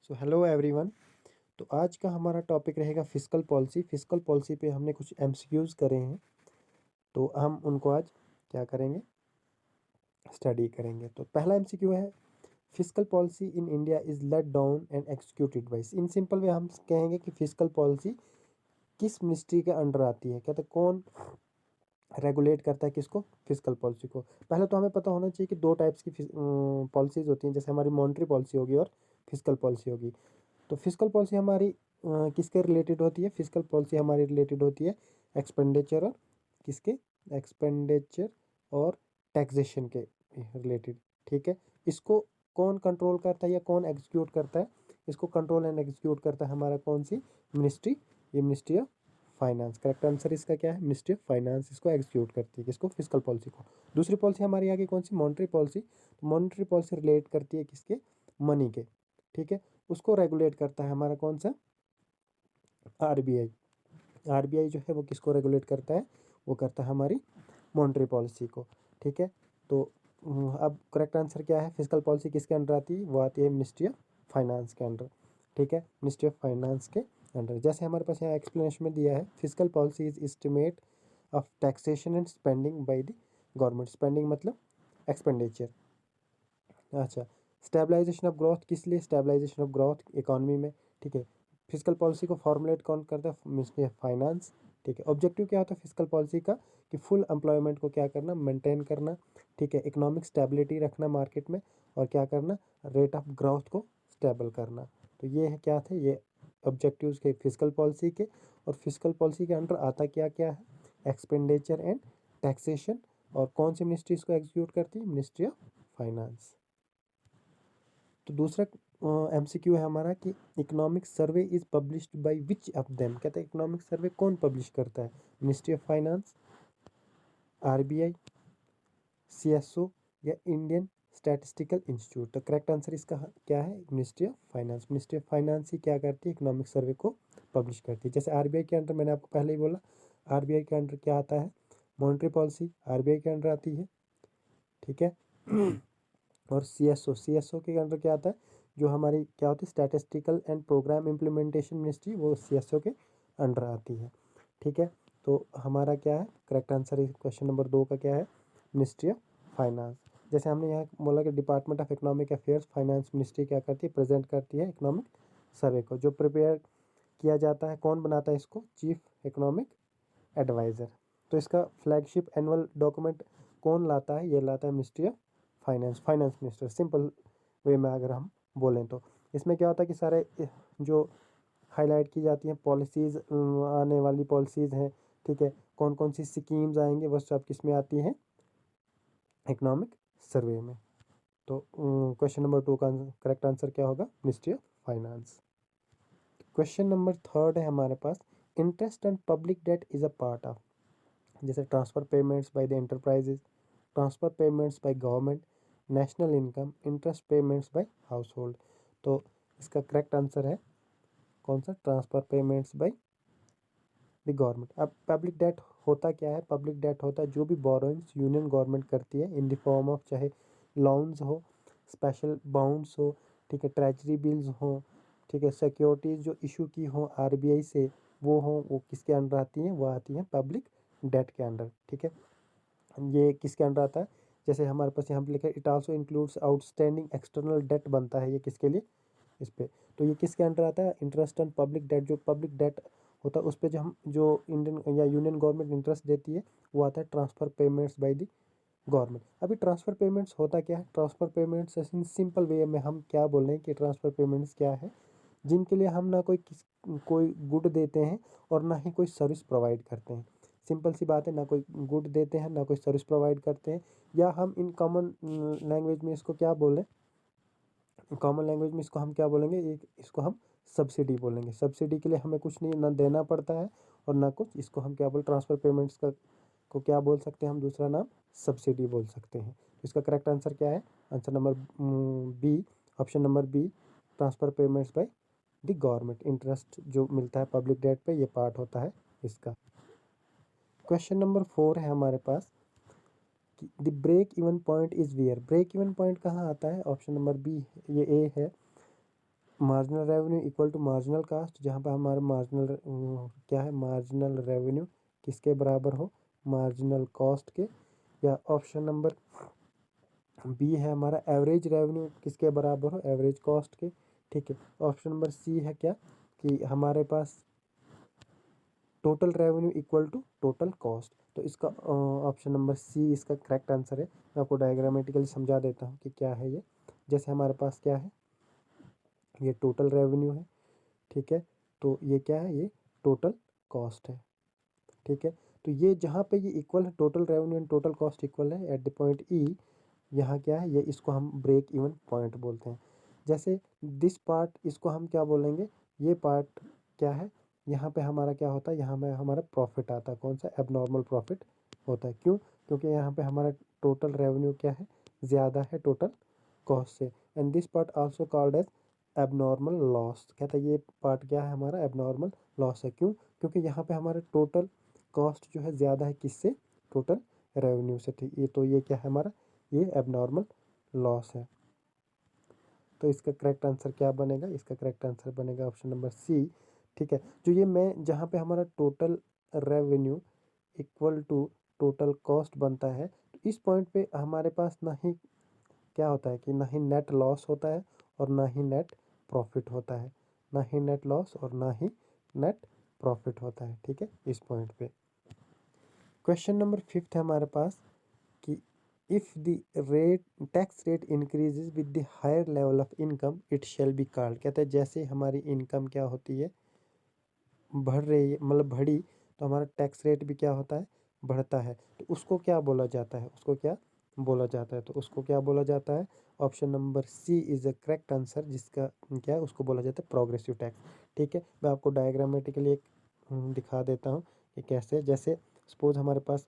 So hello everyone. तो आज का हमारा टॉपिक रहेगा फिस्कल पॉलिसी। फिस्कल पॉलिसी पे हमने कुछ एमसीक्यूज़ करे हैं, तो हम उनको आज क्या करेंगे, स्टडी करेंगे। तो पहला एमसीक्यू है, fiscal policy in India is laid down and executed by. In simple way हम कहेंगे कि फिस्कल पॉलिसी किस मिनिस्ट्री के अंडर आती है, कहते हैं कौन रेगुलेट करता है किसको, फिस्कल पॉलिसी को। पहले तो हमें पता होना चाहिए कि दो टाइप्स की पॉलिसीज़ होती हैं, जैसे हमारी मॉनेटरी पॉलिसी होगी और फिस्कल पॉलिसी होगी। तो फिस्कल पॉलिसी हमारी किसके रिलेटेड होती है, फिस्कल पॉलिसी हमारी रिलेटेड होती है एक्सपेंडिचर और किसके, एक्सपेंडिचर और टैक्सेशन के रिलेटेड। ठीक है, इसको कौन कंट्रोल करता है या कौन एग्जीक्यूट करता है, इसको कंट्रोल एंड एग्जीक्यूट करता है हमारा कौन सी मिनिस्ट्री, ये ministry of finance. Correct answer इसका क्या है, मिनिस्ट्री ऑफ फाइनेंस इसको एग्जीक्यूट करती है, किसको, फिस्कल पॉलिसी को। दूसरी पॉलिसी हमारी आगे कौन सी, monetary policy. Monetary policy relate करती है किसके, मनी के। ठीक है, उसको रेगुलेट करता है हमारा कौन सा, आरबीआई। आरबीआई जो है वो किसको रेगुलेट करता है, वो करता है हमारी मॉनेटरी पॉलिसी को। ठीक है, तो अब करेक्ट आंसर क्या है, फिस्कल पॉलिसी किसके अंडर आती है, वो आती है मिनिस्ट्री ऑफ फाइनेंस के अंडर। ठीक है, मिनिस्ट्री ऑफ फाइनेंस के अंडर। जैसे हमारे पास यहाँ एक्सप्लेनेशन में दिया है, fiscal policy is estimate of taxation and spending bye the government. Spending मतलब एक्सपेंडिचर। अच्छा, स्टेबलाइजेशन ऑफ ग्रोथ, किस लिए, स्टेबलाइजेशन ऑफ ग्रोथ इकोनॉमी में। ठीक है, फिस्कल पॉलिसी को फॉर्मुलेट कौन करता है, मिनिस्ट्री ऑफ फाइनेंस। ठीक है, ऑब्जेक्टिव क्या होता है फिस्कल पॉलिसी का, कि फुल एम्प्लॉयमेंट को क्या करना, मेंटेन करना। ठीक है, इकोनॉमिक स्टेबिलिटी रखना मार्केट में, और क्या करना, रेट ऑफ ग्रोथ को स्टेबल करना। तो ये है क्या थे, ये ऑब्जेक्टिव्स के फिस्कल पॉलिसी के। और फिस्कल पॉलिसी के अंडर आता क्या क्या है, एक्सपेंडिचर एंड टैक्सेशन। और कौन सी मिनिस्ट्री इसको एग्जीक्यूट करती है, मिनिस्ट्री ऑफ फाइनेंस। तो दूसरा एमसीक्यू है हमारा कि economic survey is published by which of them. कहते हैं इकोनॉमिक सर्वे कौन पब्लिश करता है, ministry of finance, RBI, CSO या इंडियन स्टैटिस्टिकल इंस्टीट्यूट। तो करेक्ट आंसर इसका क्या है, ministry of finance. Ministry of finance ही क्या करती है, इकोनॉमिक सर्वे को पब्लिश करती है। जैसे आरबीआई के अंडर, मैंने आपको पहले ही बोला, आरबीआई के अंडर क्या आता है, मॉनेटरी पॉलिसी आरबीआई के अंडर आती है। ठीक है और सीएसओ के अंडर क्या आता है, जो हमारी क्या होती है, statistical and programme implementation ministry, वो सीएसओ के अंडर आती है। ठीक है, तो हमारा क्या है, करेक्ट आंसर इस क्वेश्चन नंबर 2 का क्या है, मिनिस्ट्री ऑफ फाइनेंस। जैसे हमने यहाँ बोला कि department of economic affairs, finance ministry क्या करती है, प्रेजेंट करती है इकोनॉमिक सर्वे को, जो प्रिपेयर किया जाता है, कौन बनाता है इसको, चीफ इकोनॉमिक एडवाइज़र। तो इसका फ्लैगशिप एनुअल डॉक्यूमेंट कौन लाता है, ये लाता है ministry of finance, finance minister. Simple way में अगर हम बोलें तो इसमें क्या होता है कि सारे जो हाईलाइट की जाती हैं पॉलिसीज़, आने वाली पॉलिसीज़ हैं, ठीक है, कौन कौन सी स्कीम्स आएंगे, वो सब किस में आती हैं, इकोनॉमिक सर्वे में। तो क्वेश्चन नंबर 2 का करेक्ट आंसर क्या होगा, ministry of finance. Question number 3 है हमारे पास, interest and public debt is a part of. जैसे transfer payments by the enterprises, transfer payments by government, national income, interest payments by household. तो इसका correct answer है कौन सा, transfer payments by the government. अब public debt होता क्या है, पब्लिक डेट होता है जो भी बोरोइंग्स यूनियन गवर्नमेंट करती है इन द फॉर्म ऑफ, चाहे लोन्स हो, स्पेशल बॉन्ड्स हो, ठीक है, ट्रेजरी बिल्स हो, ठीक है, सिक्योरिटीज़ जो इशू की हो आरबीआई से, वो किसके अंडर आती हैं, वो आती हैं पब्लिक डेट के अंडर। ठीक है, ये किसके अंडर आता है, जैसे हमारे पास यहाँ पे लिखा है, it also includes outstanding external debt बनता है, ये किसके लिए, इस पे। तो ये किसके अंडर आता है, इंटरेस्ट ऑन पब्लिक डेट। जो पब्लिक डेट होता है उस पे जो हम, जो इंडियन या यूनियन गवर्नमेंट इंटरेस्ट देती है, वो आता है transfer payments by the government. अभी ट्रांसफ़र पेमेंट्स होता क्या है, ट्रांसफ़र पेमेंट्स इन सिंपल वे में हम क्या बोल रहे हैं कि ट्रांसफ़र पेमेंट्स क्या है, जिनके लिए हम ना कोई गुड देते हैं और ना ही कोई सर्विस प्रोवाइड करते हैं। सिंपल सी बात है, ना कोई गुड देते हैं ना कोई सर्विस प्रोवाइड करते हैं, या हम इन कॉमन लैंग्वेज में इसको क्या बोलें, कॉमन लैंग्वेज में इसको हम क्या बोलेंगे, इसको हम सब्सिडी बोलेंगे। सब्सिडी के लिए हमें कुछ नहीं ना देना पड़ता है और ना कुछ, इसको हम क्या बोल, ट्रांसफ़र पेमेंट्स का को क्या बोल सकते हैं हम, दूसरा नाम सब्सिडी बोल सकते हैं। तो इसका करेक्ट आंसर क्या है, answer number B, option number B, transfer payments by the government. Interest जो मिलता है पब्लिक डेट पे, ये पार्ट होता है इसका। क्वेश्चन नंबर 4 है हमारे पास कि the break even point is where. Break even point कहाँ आता है, ऑप्शन नंबर बी, ये ए है, marginal revenue equal to marginal cost, जहाँ पे हमारा मार्जिनल क्या है, मार्जिनल रेवेन्यू किसके बराबर हो, मार्जिनल कॉस्ट के। या ऑप्शन नंबर बी है हमारा एवरेज रेवेन्यू किसके बराबर हो, एवरेज कॉस्ट के। ठीक है, ऑप्शन नंबर सी है क्या कि हमारे पास total revenue equal to total cost. तो इसका ऑप्शन नंबर सी इसका करेक्ट आंसर है। मैं आपको डायग्रामेटिकली समझा देता हूँ कि क्या है ये। जैसे हमारे पास क्या है, ये टोटल रेवेन्यू है, ठीक है, तो ये क्या है, ये टोटल कॉस्ट है। ठीक है, तो ये जहाँ पे ये इक्वल है, total revenue and total cost equal है एट द पॉइंट ई, यहाँ क्या है, ये इसको हम ब्रेक इवन पॉइंट बोलते हैं। जैसे दिस पार्ट, इसको हम क्या बोलेंगे, ये पार्ट क्या है, यहाँ पे हमारा क्या होता है, यहाँ पे हमारा प्रॉफिट आता है, कौन सा, एबनॉर्मल प्रॉफिट होता है। क्यों, क्योंकि यहाँ पे हमारा टोटल रेवेन्यू क्या है, ज़्यादा है टोटल कॉस्ट से। And this part also called as abnormal loss. कहता है ये पार्ट क्या है हमारा, एबनॉर्मल लॉस है। क्यों, क्योंकि यहाँ पे हमारा टोटल कॉस्ट जो है ज़्यादा है किससे, टोटल रेवेन्यू से। ठीक, ये तो ये क्या है हमारा, ये एबनॉर्मल लॉस है। तो इसका करेक्ट आंसर क्या बनेगा, इसका करेक्ट आंसर बनेगा ऑप्शन नंबर सी। ठीक है, जो ये मैं जहाँ पे हमारा total revenue equal to total cost बनता है, तो इस पॉइंट पे हमारे पास ना ही क्या होता है कि ना ही नेट लॉस होता है और ना ही नेट प्रॉफिट होता है, ना ही नेट लॉस और ना ही नेट प्रॉफिट होता है। ठीक है, इस पॉइंट पे। क्वेश्चन नंबर 5 है हमारे पास कि if the rate tax rate increases with the higher level of income it shall be called. कहते हैं जैसे हमारी इनकम क्या होती है, बढ़ रही है, मतलब बढ़ी, तो हमारा टैक्स रेट भी क्या होता है, बढ़ता है। तो उसको क्या बोला जाता है, उसको क्या बोला जाता है, तो उसको क्या बोला जाता है, option number C is a correct answer, जिसका क्या है, उसको बोला जाता है प्रोग्रेसिव टैक्स। ठीक है, मैं आपको डायग्रामेटिकली एक दिखा देता हूँ कि कैसे। जैसे सपोज हमारे पास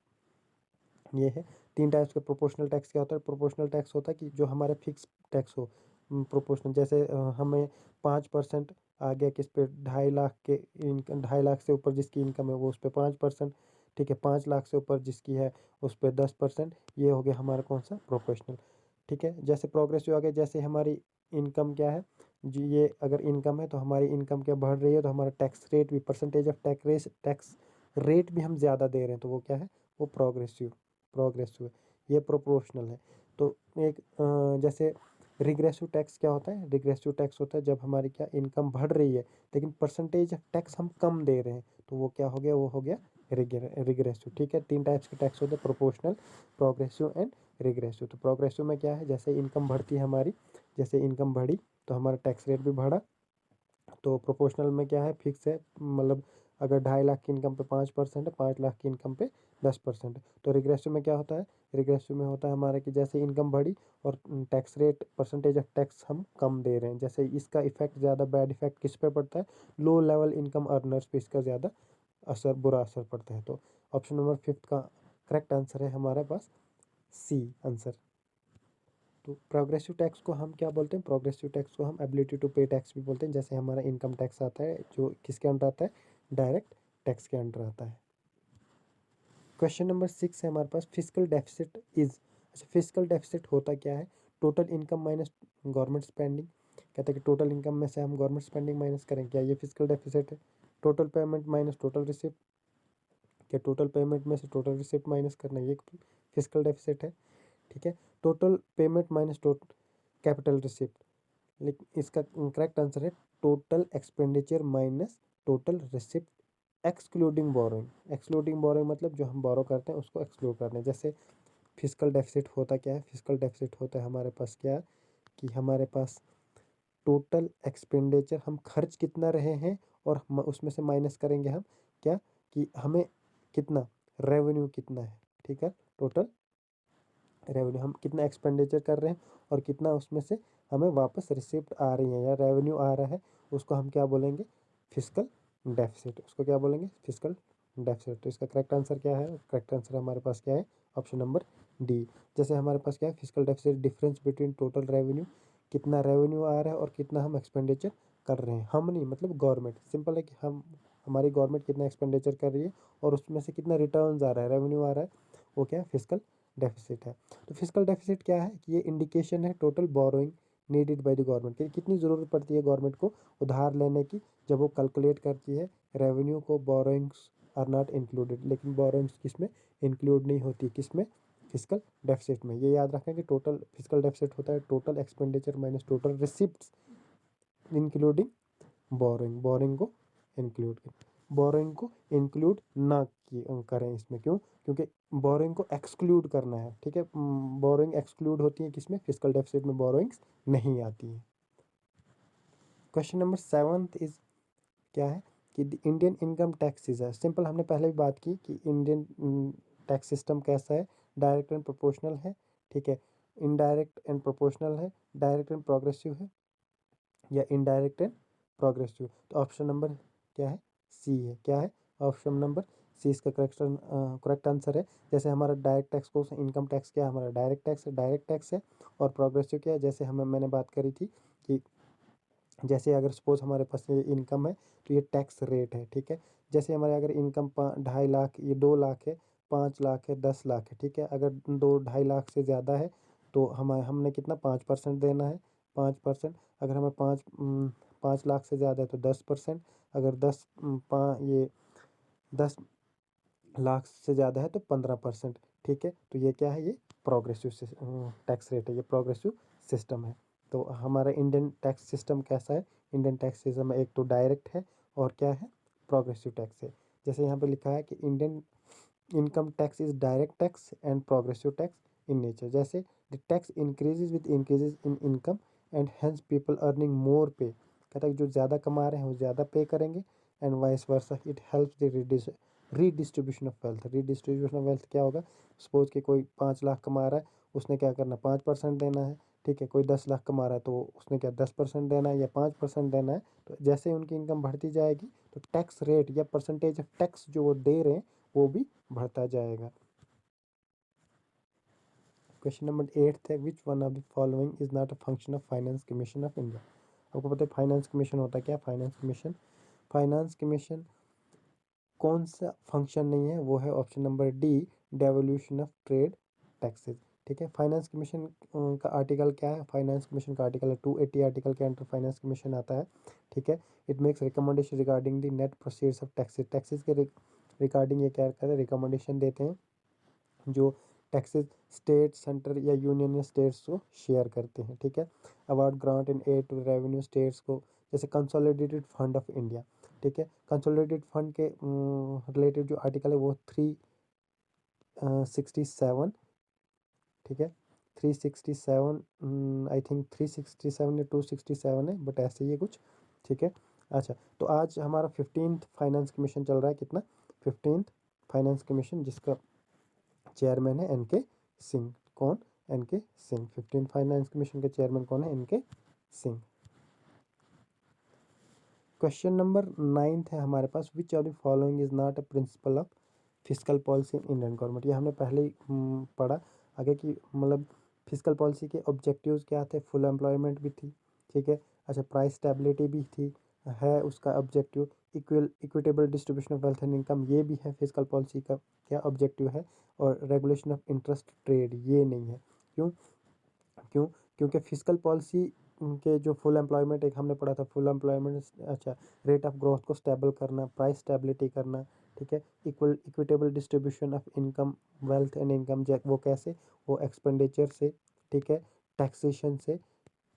ये है, तीन टाइप्स के प्रोपोर्शनल टैक्स क्या होता है, प्रोपोर्शनल टैक्स होता है कि जो हमारे फिक्स टैक्स हो, प्रोपोर्शनल। जैसे हमें 5% आ गया किस पे, 2.5 लाख के इनकम, 2.5 लाख से ऊपर जिसकी इनकम है वो उस पर 5%। ठीक है, 5 लाख से ऊपर जिसकी है उस पर 10%। ये हो गया हमारा कौन सा, प्रोपोर्शनल। ठीक है, जैसे प्रोग्रेसिव आ गया, जैसे हमारी इनकम क्या है जी, ये अगर इनकम है तो हमारी इनकम क्या बढ़ रही है, तो हमारा टैक्स रेट भी, परसेंटेज ऑफ टैक्स रेट भी हम ज़्यादा दे रहे हैं, तो वो क्या है, वो प्रोग्रेसिव है। ये प्रोपोर्शनल है। तो एक जैसे रिग्रेसिव टैक्स क्या होता है, रिग्रेसिव टैक्स होता है जब हमारी क्या इनकम बढ़ रही है लेकिन परसेंटेज ऑफ टैक्स हम कम दे रहे हैं, तो वो क्या हो गया, वो हो गया रिग्रेसिव। ठीक है, तीन टाइप्स के टैक्स होते हैं, प्रोपोर्शनल, प्रोग्रेसिव एंड रिग्रेसिव। तो प्रोग्रेसिव में क्या है, जैसे इनकम बढ़ती है हमारी, जैसे इनकम बढ़ी तो हमारा टैक्स रेट भी बढ़ा। तो प्रोपोर्शनल में क्या है, फिक्स है, मतलब अगर 2.5 लाख की इनकम पे 5% है, 5 लाख की इनकम पे 10% है। तो रिग्रेसिव में क्या होता है, रिग्रेसिव में होता है हमारा कि जैसे इनकम बढ़ी और tax rate, percentage of tax हम कम दे रहे हैं। जैसे इसका इफेक्ट ज़्यादा, बैड इफेक्ट किस पे पड़ता है, लो लेवल इनकम अर्नर्स पे इसका ज़्यादा असर, बुरा असर पड़ता है। तो ऑप्शन नंबर 5 का करेक्ट आंसर है हमारे पास सी आंसर। तो प्रोग्रेसिव टैक्स को हम क्या बोलते हैं, प्रोग्रेसिव टैक्स को हम एबिलिटी टू पे टैक्स भी बोलते हैं। जैसे हमारा इनकम टैक्स आता है जो किसके अंडर आता है, डायरेक्ट टैक्स के अंडर आता है। क्वेश्चन नंबर 6 है हमारे पास, फिजिकल डेफिसिट इज। अच्छा, फिजिकल डेफिसिट होता क्या है, total income minus government spending. कहते हैं कि टोटल इनकम में से हम गवर्नमेंट स्पेंडिंग माइनस करें, क्या ये फिजिकल डेफिसिट है। Total payment minus total receipt, क्या टोटल पेमेंट में से टोटल रिसिप्ट माइनस करना, ये फिजिकल डेफिसिट है। ठीक है, total payment minus total capital receipt, लेकिन इसका करेक्ट आंसर है total expenditure minus total receipt excluding borrowing. Excluding borrowing मतलब जो हम बोरो करते हैं उसको एक्सक्लूड करते हैं। जैसे फिजिकल डेफिसिट होता क्या है, फिजिकल डेफिसिट होता है हमारे पास क्या, कि हमारे पास टोटल एक्सपेंडिचर, हम खर्च कितना रहे हैं और उसमें से माइनस करेंगे हम क्या, कि हमें कितना रेवेन्यू कितना है। ठीक है, टोटल रेवेन्यू, हम कितना एक्सपेंडिचर कर रहे हैं और कितना उसमें से हमें वापस रिसिप्ट आ रही है या रेवेन्यू आ रहा है, उसको हम क्या बोलेंगे, फिजिकल डेफिसिट। उसको क्या बोलेंगे, फिजिकल डेफिसिट। तो इसका करेक्ट आंसर क्या है, करेक्ट आंसर हमारे पास क्या है, ऑप्शन नंबर डी। जैसे हमारे पास क्या है, physical deficit difference between total revenue, कितना रेवेन्यू आ रहा है और कितना हम एक्सपेंडिचर कर रहे हैं। हम नहीं, मतलब गवर्नमेंट, सिंपल है कि हम, हमारी गवर्नमेंट कितना एक्सपेंडिचर कर रही है और उसमें से कितना रिटर्न आ रहा है, रेवेन्यू आ रहा है, वो क्या है, फिजिकल डेफिसिट है। तो फिजिकल डेफिसिट क्या है कि ये इंडिकेशन है total borrowing needed bye the government, कितनी ज़रूरत पड़ती है गवर्नमेंट को उधार लेने की, जब वो कैलकुलेट करती है रेवेन्यू को, बोरोइंग्स आर नॉट इंक्लूडेड, लेकिन बोरोइंग्स किस में इंक्लूड नहीं होती, किस में, फिजिकल डेफिसिट में। ये याद रखें कि टोटल फिजिकल डेफिसिट होता है total expenditure minus total receipts including borrowing, borrowing को इंक्लूड करें, बोरोइंग को इंक्लूड ना करें इसमें, क्यों, क्योंकि बोरोइंग को एक्सक्लूड करना है, ठीक है। बोरोइंग एक्सक्लूड होती है किसमें, फिजिकल डेफिसिट में बोरोइंग्स नहीं आती है। क्वेश्चन नंबर 7 इज क्या है कि इंडियन इनकम टैक्स है सिंपल, हमने पहले भी बात की कि इंडियन टैक्स सिस्टम कैसा है, डायरेक्ट एंड प्रोपोर्शनल है, ठीक है, इनडायरेक्ट एंड प्रोपोर्शनल है, डायरेक्ट एंड प्रोग्रेसिव है, या इनडायरेक्ट एंड प्रोग्रेसिव। तो ऑप्शन नंबर क्या है, सी है, क्या है, ऑप्शन नंबर सी इसका करेक्ट आंसर है। जैसे हमारा डायरेक्ट टैक्स को, इनकम टैक्स क्या है हमारा, डायरेक्ट टैक्स है, और प्रोग्रेसिव क्या है, जैसे मैंने बात करी थी कि जैसे अगर सपोज हमारे पास ये इनकम है तो ये टैक्स रेट है, ठीक है। जैसे हमारे अगर इनकम 2.5 लाख, ये 2 लाख है, 5 लाख है, 10 लाख है, ठीक है। अगर 2-2.5 लाख से ज़्यादा है तो हमने कितना 5% देना है, 5%। अगर हमें 5 लाख से ज़्यादा है तो 10%। अगर 10 लाख से ज़्यादा है तो 15%, ठीक है। तो ये क्या है, ये प्रोग्रेसिव टैक्स रेट है, ये प्रोग्रेसिव सिस्टम है। तो हमारा इंडियन टैक्स सिस्टम कैसा है, इंडियन टैक्स सिस्टम में एक तो डायरेक्ट है और क्या है, प्रोग्रेसिव टैक्स है। जैसे यहाँ पे लिखा है कि Indian income tax is direct tax and progressive tax in nature. जैसे the tax increases with increases in income and hence people earning more pay, कहता है जो ज़्यादा कमा रहे हैं वो ज़्यादा पे करेंगे, and vice versa it helps the redistribution of wealth. Redistribution of wealth क्या होगा, सपोज कि कोई 5 लाख कमा रहा है, उसने क्या करना, 5% देना है, ठीक है। कोई 10 लाख कमा रहा है तो उसने क्या 10% देना है या 5% देना है। तो जैसे उनकी इनकम बढ़ती जाएगी तो टैक्स रेट या परसेंटेज ऑफ टैक्स जो वो दे रहे हैं वो भी बढ़ता जाएगा। क्वेश्चन नंबर 8 है, which one of the following is not a function of finance commission of India. आपको पता है फाइनेंस कमीशन होता है क्या, फाइनेंस कमीशन कौन सा फंक्शन नहीं है, वो है option number D, devolution of trade taxes, ठीक है। फाइनेंस कमीशन का आर्टिकल क्या है, फाइनेंस कमीशन का आर्टिकल है 280 आर्टिकल के अंडर फाइनेंस कमीशन आता है, ठीक है। It makes recommendation regarding the net proceeds of taxes के रिगार्डिंग ये क्या करता है, रिकमेंडेशन देते हैं जो टैक्सेस स्टेट, सेंटर या यूनियन या स्टेट्स को शेयर करते हैं, ठीक है। Award grant in aid to revenue states को, जैसे कंसोलिडेटेड फंड ऑफ इंडिया, ठीक है। कंसोलिडेटेड फंड के रिलेटेड जो आर्टिकल है वो 367, ठीक है, 367, आई थिंक 367 या 267 है, बट ऐसे ही है कुछ, ठीक है। अच्छा, तो आज हमारा 15th फाइनेंस कमीशन चल रहा है, कितना, 15th फाइनेंस कमीशन, जिसका चेयरमैन है एन.के. सिंह। कौन, एन.के. सिंह। 15 फाइनेंस कमीशन के चेयरमैन कौन है, एन.के. सिंह। क्वेश्चन नंबर 9 है हमारे पास, which of the following is not a principle of physical policy in Indian government. ये हमने पहले ही पढ़ा आगे कि मतलब फिजिकल पॉलिसी के ऑब्जेक्टिव्स क्या थे, फुल एम्प्लॉयमेंट भी थी, ठीक है। अच्छा, प्राइस स्टेबिलिटी भी थी, है उसका objective, equitable distribution of wealth and income, ये भी है फिजिकल पॉलिसी का क्या ऑब्जेक्टिव है, और रेगुलेशन ऑफ इंटरेस्ट ट्रेड ये नहीं है। क्यों, क्यों, क्योंकि फिजिकल पॉलिसी के जो फुल एम्प्लॉयमेंट, एक हमने पढ़ा था फुल एम्प्लॉयमेंट, अच्छा, रेट ऑफ ग्रोथ को स्टेबल करना, प्राइस स्टेबिलिटी करना, ठीक है। Equitable distribution of income, wealth and income, वो कैसे, वो एक्सपेंडिचर से, ठीक है, टैक्सेशन से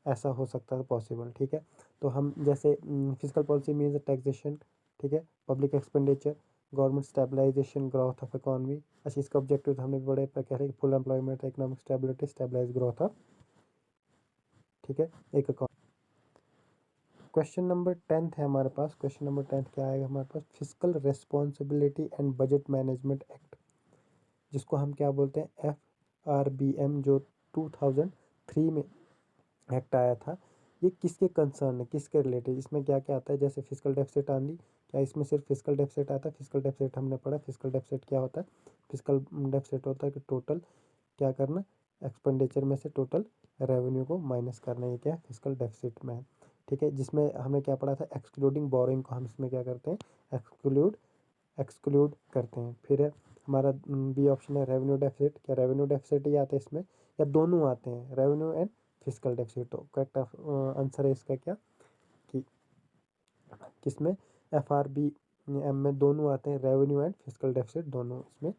ऐसा हो सकता है पॉसिबल, ठीक है। तो हम जैसे फिजिकल पॉलिसी मीन्स टैक्सेशन, ठीक है, public expenditure, government stabilisation, growth of economy. अच्छा, इसका ऑब्जेक्टिव हमने बड़े कह रहे हैं कि full employment, economic stability, stabilise growth of, ठीक है, एक इकोनॉमी। क्वेश्चन नंबर 10 है हमारे पास, क्वेश्चन नंबर 10 क्या आएगा हमारे पास, physical responsibility and budget management act, जिसको हम क्या बोलते हैं, FRBM, जो 2003 में एक्ट आया था। ये किसके कंसर्न है, किसके रिलेटेड, इसमें क्या क्या आता है, जैसे फिजिकल डेफिसिट आंदी, क्या इसमें सिर्फ फिजिकल डेफिसिट आता है, फिजिकल डेफिसिट हमने पढ़ा, फिजिकल डेफिसिट क्या होता है, फिजिकल डेफिसिट होता है कि टोटल क्या करना, एक्सपेंडिचर में से टोटल रेवेन्यू को माइनस करना, ये क्या है, फिजिकल डेफिसिट में है, ठीक है। जिसमें हमने क्या पढ़ा था, एक्सक्लूडिंग बोरिंग को हम इसमें क्या करते हैं, एक्सक्लूड करते हैं। फिर है हमारा बी ऑप्शन है रेवेन्यू डेफिसिट, क्या रेवेन्यू डेफिसिट ही आता है इसमें, या दोनों आते हैं, रेवेन्यू एंड फिजिकल डेफिसिट। तो करेक्ट आंसर है इसका क्या कि किसमें FRBM में दोनों आते हैं, रेवेन्यू एंड फिजिकल डेफिसिट दोनों इसमें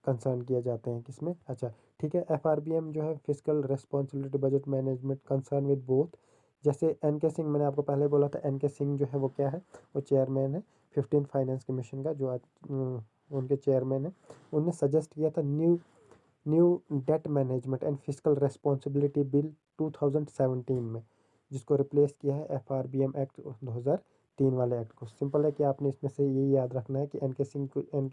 कंसर्न किए जाते हैं। किसमें? अच्छा ठीक है। FRBM जो है physical responsibility budget management concern with both. जैसे NK सिंह, मैंने आपको पहले बोला था NK सिंह जो है वो क्या है, वो चेयरमैन है 15 फाइनेंस कमीशन का, जो आज उनके चेयरमैन है। उनने सजेस्ट किया था new debt management and physical responsibility bill 2017 में, जिसको रिप्लेस किया है FRBM एक्ट 2003 वाले एक्ट को। सिंपल है कि आपने इसमें से ये याद रखना है कि NK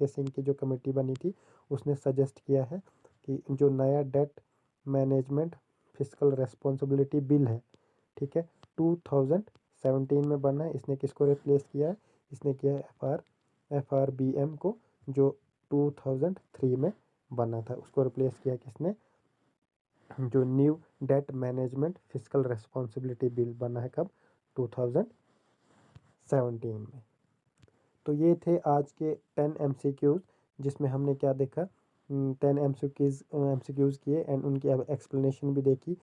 सिंह की जो कमेटी बनी थी उसने सजेस्ट किया है कि जो नया debt management physical responsibility bill है, ठीक है, 2017 में बना है। इसने किसको रिप्लेस किया है? इसने किया है FRBM को, जो 2003 में बना था, उसको रिप्लेस किया किसने? जो new debt management physical responsibility bill बना है कब? 2017 में। तो ये थे आज के 10 MCQs, जिसमें हमने क्या देखा, 10 MCQs किए एंड उनकी एक्सप्लेनेशन भी देखी।